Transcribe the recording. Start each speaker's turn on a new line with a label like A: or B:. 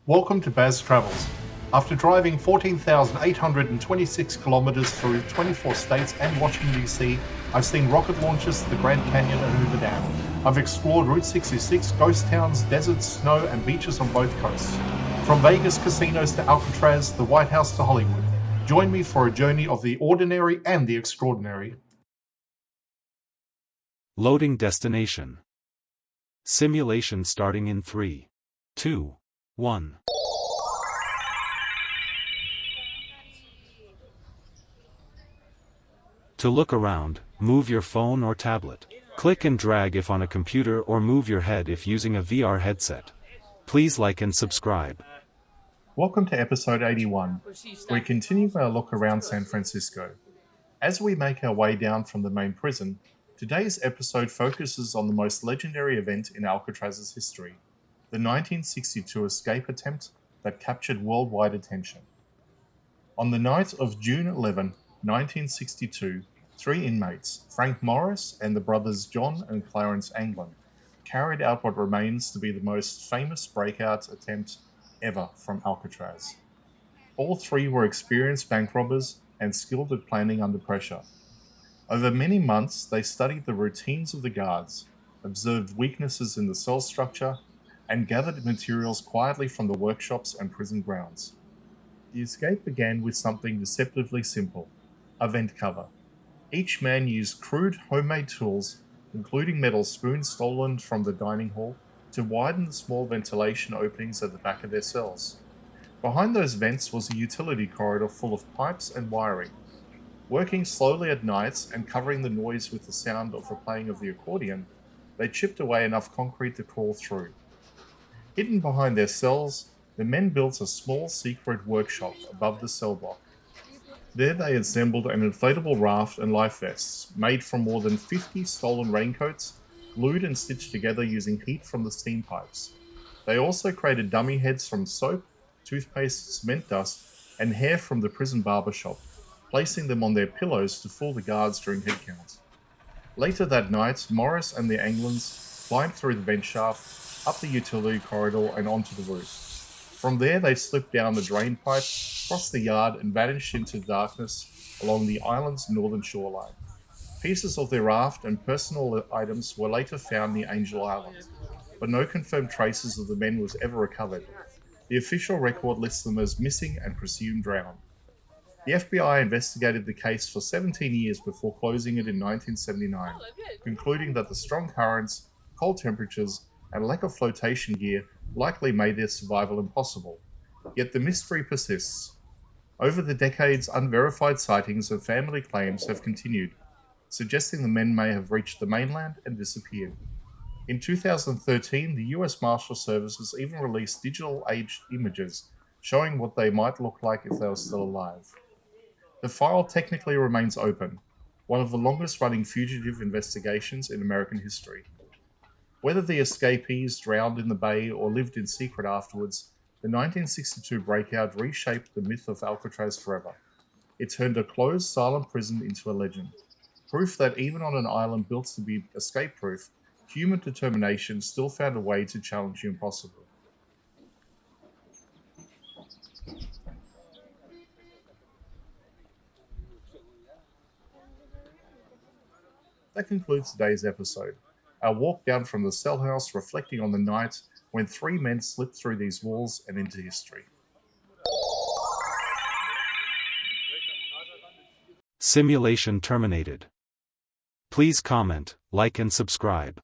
A: Welcome to Baz Travels. After driving 14,826 kilometers through 24 states and Washington, D.C., I've seen rocket launches to the Grand Canyon and Hoover Dam. I've explored Route 66, ghost towns, deserts, snow, and beaches on both coasts. From Vegas casinos to Alcatraz, the White House to Hollywood. Join me for a journey of the ordinary and the extraordinary.
B: Loading destination. Simulation starting in 3, 2, 1. To look around, move your phone or tablet. Click and drag if on a computer or move your head if using a VR headset. Please like and subscribe.
A: Welcome to episode 81. We continue our look around San Francisco. As we make our way down from the main prison, today's episode focuses on the most legendary event in Alcatraz's history, the 1962 escape attempt that captured worldwide attention. On the night of June 11, 1962, three inmates, Frank Morris and the brothers John and Clarence Anglin, carried out what remains to be the most famous breakout attempt ever from Alcatraz. All three were experienced bank robbers and skilled at planning under pressure. Over many months, they studied the routines of the guards, observed weaknesses in the cell structure, and gathered materials quietly from the workshops and prison grounds. The escape began with something deceptively simple: a vent cover. Each man used crude homemade tools, including metal spoons stolen from the dining hall, to widen the small ventilation openings at the back of their cells. Behind those vents was a utility corridor full of pipes and wiring. Working slowly at nights and covering the noise with the sound of the playing of the accordion, they chipped away enough concrete to crawl through. Hidden behind their cells, the men built a small secret workshop above the cell block. There they assembled an inflatable raft and life vests, made from more than 50 stolen raincoats, glued and stitched together using heat from the steam pipes. They also created dummy heads from soap, toothpaste, cement dust, and hair from the prison barber shop, placing them on their pillows to fool the guards during head counts. Later that night, Morris and the Anglins climbed through the vent shaft, up the utility corridor, and onto the roof. From there, they slipped down the drain pipe, crossed the yard, and vanished into darkness along the island's northern shoreline. Pieces of their raft and personal items were later found near Angel Island, but no confirmed traces of the men was ever recovered. The official record lists them as missing and presumed drowned. The FBI investigated the case for 17 years before closing it in 1979, concluding that the strong currents, cold temperatures, and lack of flotation gear likely made their survival impossible. Yet the mystery persists. Over the decades, unverified sightings and family claims have continued, suggesting the men may have reached the mainland and disappeared. In 2013, the US Marshal Services even released digital-aged images showing what they might look like if they were still alive. The file technically remains open, one of the longest-running fugitive investigations in American history. Whether the escapees drowned in the bay or lived in secret afterwards, the 1962 breakout reshaped the myth of Alcatraz forever. It turned a closed, silent prison into a legend. Proof that even on an island built to be escape-proof, human determination still found a way to challenge the impossible. That concludes today's episode. Our walk down from the cell house reflecting on the night when three men slipped through these walls and into history.
B: Simulation terminated. Please comment, like and subscribe.